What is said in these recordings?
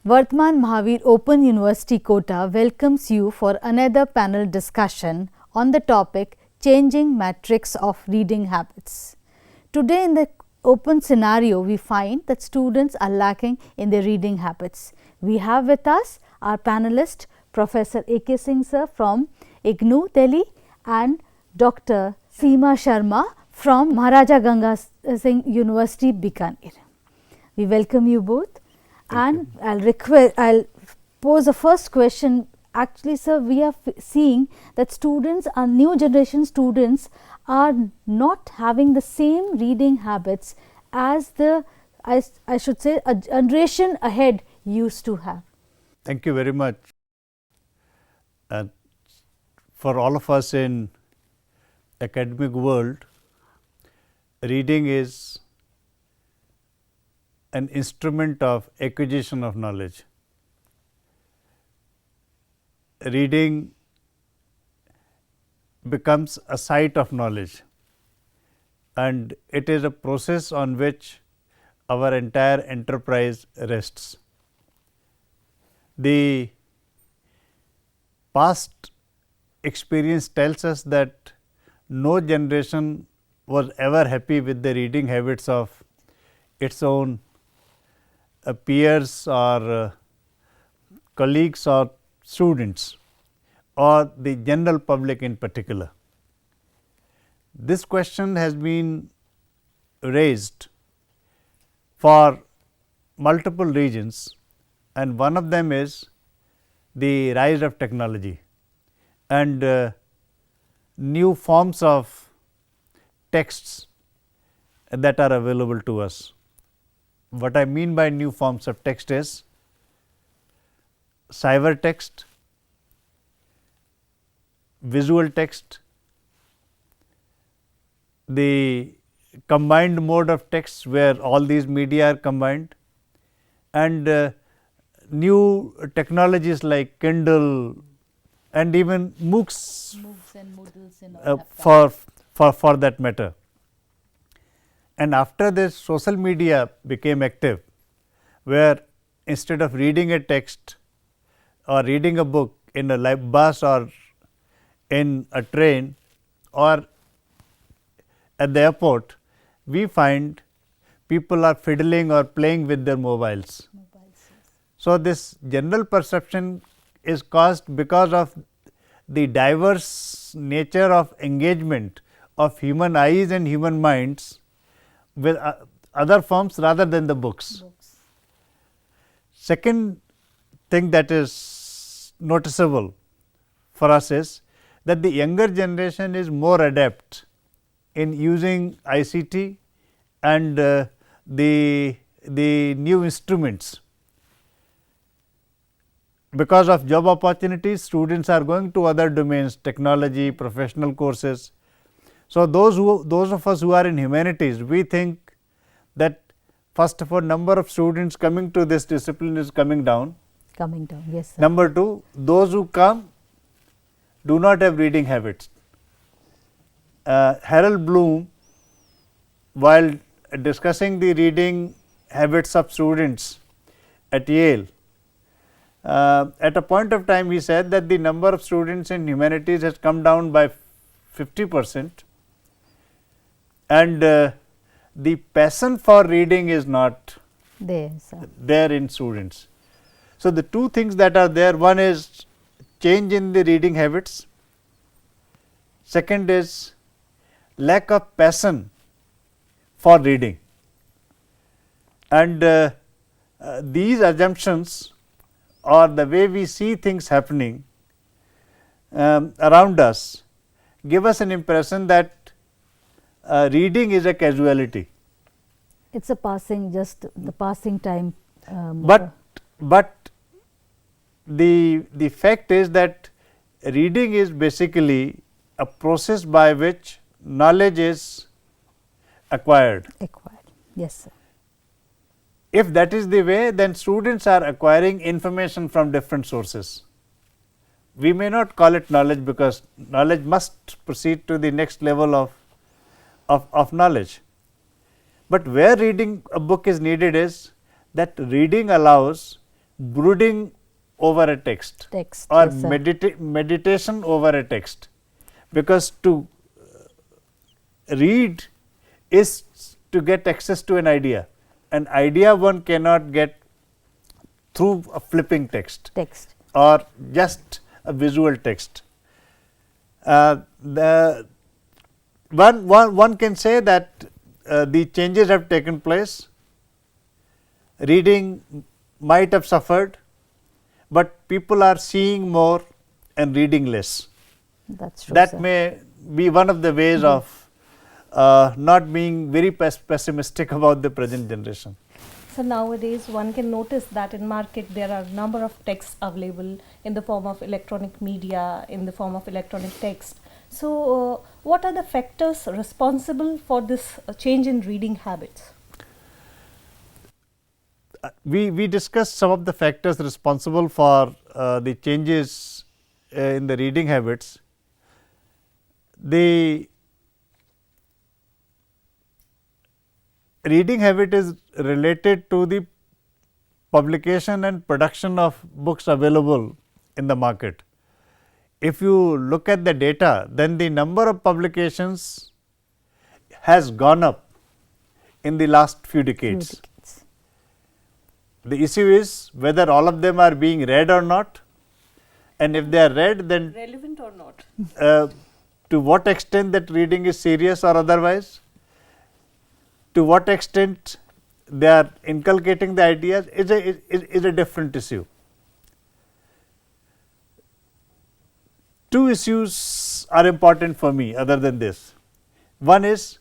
Vardhman Mahaveer Open University Kota welcomes you for another panel discussion on the topic Changing Matrix of Reading Habits. Today in the open scenario, we find that students are lacking in their reading habits. We have with us our panelist Professor A.K. Singh sir from IGNOU Delhi and Dr. Seema Sharma from Maharaja Ganga Singh University Bikaner. We welcome you both. And I'll pose a first question. Actually, sir, we are seeing that students, our new generation students, are not having the same reading habits as I should say a generation ahead used to have. Thank you very much. For all of us in academic world, reading is an instrument of acquisition of knowledge. Reading becomes a site of knowledge, and it is a process on which our entire enterprise rests. The past experience tells us that no generation was ever happy with the reading habits of its own peers or colleagues or students or the general public in particular. This question has been raised for multiple reasons, and one of them is the rise of technology and new forms of texts that are available to us. What I mean by new forms of text is cyber text, visual text, the combined mode of text where all these media are combined, and new technologies like Kindle and even MOOCs and Moodles and for that matter. And after this, social media became active, where instead of reading a text or reading a book in a bus or in a train or at the airport, we find people are fiddling or playing with their mobiles. So, this general perception is caused because of the diverse nature of engagement of human eyes and human minds with other forms rather than the books. Second thing that is noticeable for us is that the younger generation is more adept in using ICT and the new instruments. Because of job opportunities, students are going to other domains, technology, professional courses. So, those of us who are in humanities, we think that first of all, number of students coming to this discipline is coming down. Yes, sir. Number two, those who come do not have reading habits. Harold Bloom, while discussing the reading habits of students at Yale, at a point of time he said that the number of students in humanities has come down by 50%, and the passion for reading is not there in students. So, the two things that are there, one is change in the reading habits, second is lack of passion for reading, and these assumptions or the way we see things happening around us give us an impression that reading is a casualty. It's a passing, just the passing time. But the fact is that reading is basically a process by which knowledge is acquired. Yes, sir. If that is the way, then students are acquiring information from different sources. We may not call it knowledge, because knowledge must proceed to the next level of knowledge. But where reading a book is needed is that reading allows brooding over a text, Text, or yes, sir. meditation over a text, because to read is to get access to an idea. An idea one cannot get through a flipping text Text. or just a visual text. The one can say that the changes have taken place. Reading might have suffered, but people are seeing more and reading less. That's true, That sir. may be one of the ways of not being very pessimistic about the present generation. So nowadays one can notice that in market there are number of texts available in the form of electronic media, in the form of electronic text. So what are the factors responsible for this change in reading habits? We discussed some of the factors responsible for the changes in the reading habits. The reading habit is related to the publication and production of books available in the market. If you look at the data, then the number of publications has gone up in the last few decades. The issue is whether all of them are being read or not, and if they are read, then Relevant or not? to what extent that reading is serious or otherwise, to what extent they are inculcating the ideas is a different issue. Two issues are important for me other than this. One is,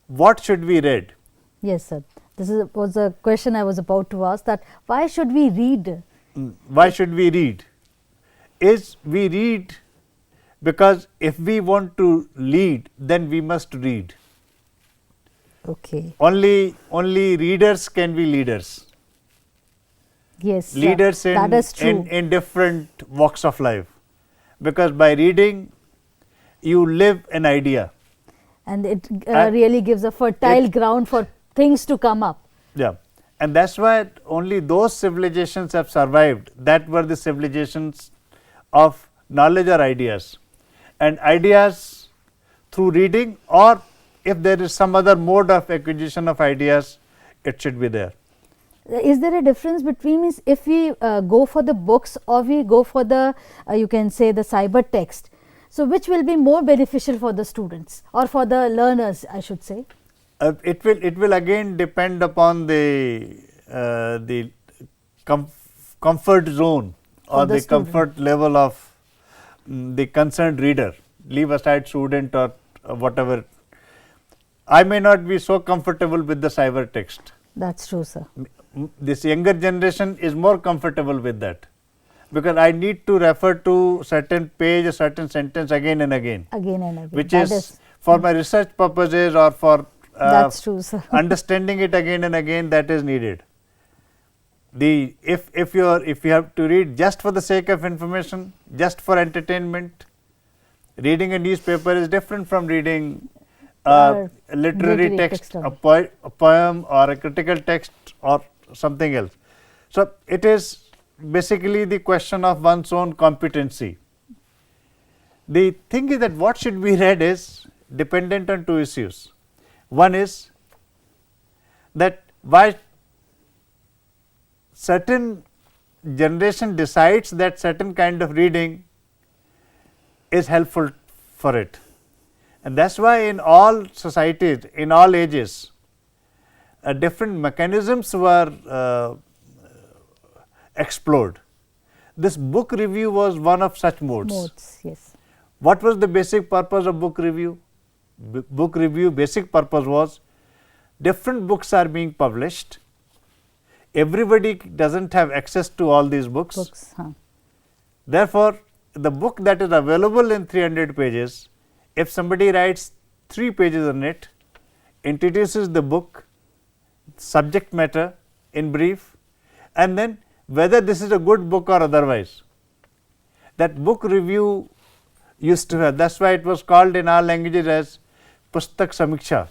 what should we read? Yes, sir. This was a question I was about to ask, that why should we read? Why should we read? Is we read because if we want to lead, then we must read. Okay. Only readers can be leaders. Yes, sir. Leaders That is true. in different walks of life, because by reading you live an idea. And it really gives a fertile ground for things to come up. Yeah, and that's why only those civilizations have survived that were the civilizations of knowledge or ideas, and ideas through reading, or if there is some other mode of acquisition of ideas, it should be there. Is there a difference between if we go for the books or we go for the you can say the cyber text? So which will be more beneficial for the students or for the learners, I should say? It will again depend upon the comfort zone or the comfort level of the concerned reader. Leave aside student or whatever. I may not be so comfortable with the cyber text. That's true, sir. This younger generation is more comfortable with that, because I need to refer to certain page, a certain sentence again and again. Again and again. Which is for my research purposes or for that's true, sir. understanding it again and again, that is needed. If you have to read just for the sake of information, just for entertainment, reading a newspaper is different from reading a literary text, a poem or a critical text or something else. So it is basically the question of one's own competency. The thing is that what should be read is dependent on two issues. One is that why certain generation decides that certain kind of reading is helpful for it, and that's why in all societies, in all ages, different mechanisms were explored. This book review was one of such modes. Yes. What was the basic purpose of book review? Book review basic purpose was different books are being published. Everybody doesn't have access to all these books. Therefore, the book that is available in 300 pages, if somebody writes 3 pages on it, introduces the book, subject matter in brief, and then whether this is a good book or otherwise. That book review used to have, that's why it was called in our languages as Pustak Samiksha.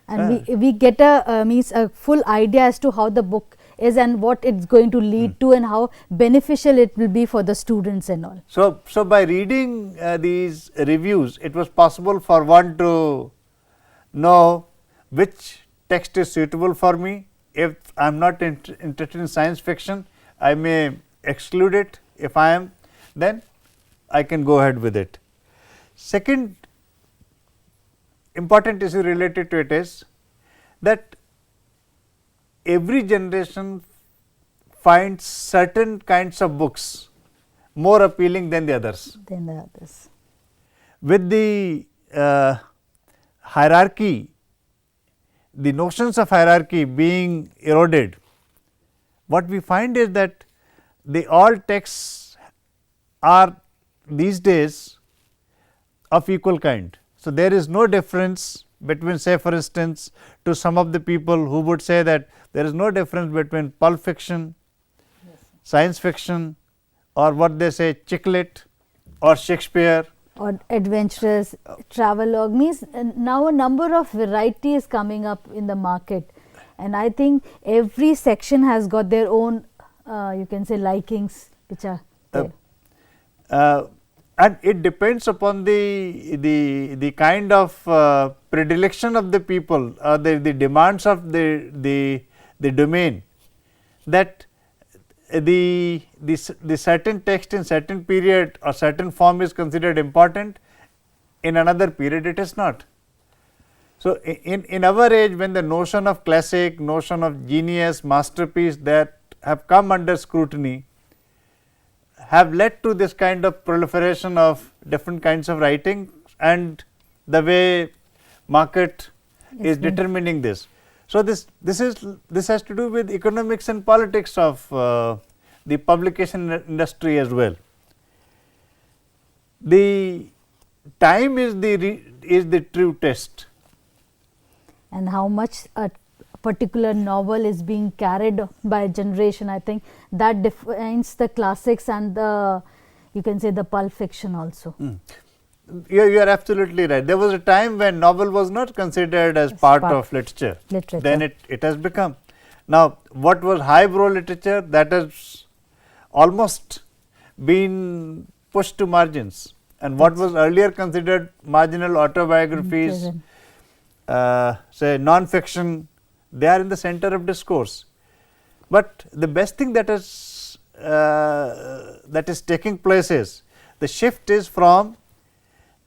And we get a full idea as to how the book is and what it's going to lead to and how beneficial it will be for the students and all. So by reading these reviews, it was possible for one to know which text is suitable for me. If I am not interested in science fiction, I may exclude it. If I am, then I can go ahead with it. Second important issue related to it is that every generation finds certain kinds of books more appealing than the others. With the hierarchy, the notions of hierarchy being eroded, what we find is that all texts are these days of equal kind. So, there is no difference between, say for instance, to some of the people who would say that there is no difference between pulp fiction, science fiction, or what they say chick lit or Shakespeare or adventurous travelogue. Means now a number of variety is coming up in the market, and I think every section has got their own you can say likings which are there. And it depends upon the kind of predilection of the people, the demands of the domain, that the certain text in certain period or certain form is considered important, in another period it is not. So, in our age, when the notion of classic, notion of genius, masterpiece that have come under scrutiny have led to this kind of proliferation of different kinds of writing, and the way market is determining this. So, this has to do with economics and politics of the publication industry as well. The time is the true test. And how much a particular novel is being carried by a generation, I think that defines the classics and the, you can say, the pulp fiction also. You are absolutely right. There was a time when novel was not considered as part of literature. Then it has become. Now, what was highbrow literature, that has almost been pushed to margins, and what was earlier considered marginal autobiographies, say non-fiction, they are in the center of discourse. But the best thing that is taking place is the shift is from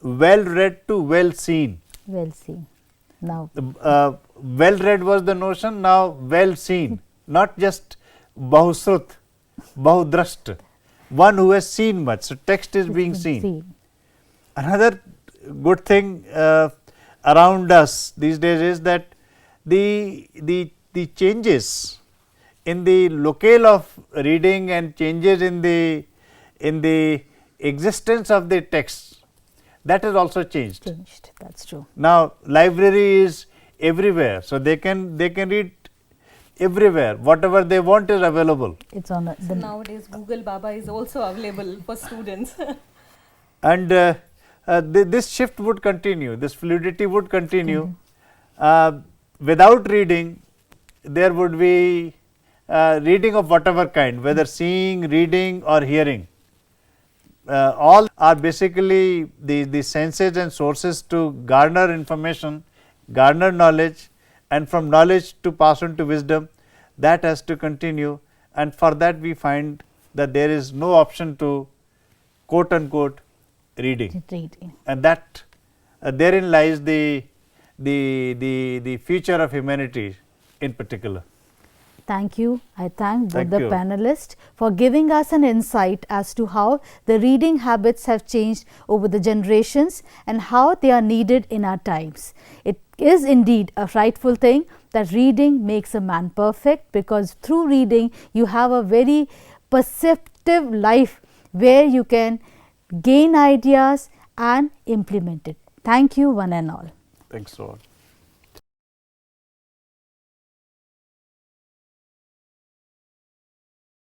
well read to well seen. Well seen. Now, well read was the notion, now well seen, not just bahusrut, bahudrast, one who has seen much. So, text is being seen. Another good thing around us these days is that the changes in the locale of reading and changes in the existence of the text, that has also changed. That's true. Now, library is everywhere, so they can read everywhere, whatever they want is available. It's on so nowadays Google Baba is also available for students. And this shift would continue, this fluidity would continue. Without reading, there would be reading of whatever kind, whether seeing, reading or hearing. All are basically the senses and sources to garner information, garner knowledge, and from knowledge to pass on to wisdom. That has to continue, and for that we find that there is no option to quote unquote reading, and that therein lies the future of humanity in particular. Thank you. I thank both the panelists for giving us an insight as to how the reading habits have changed over the generations and how they are needed in our times. It is indeed a frightful thing that reading makes a man perfect, because through reading you have a very perceptive life where you can gain ideas and implement it. Thank you one and all. Thanks a lot.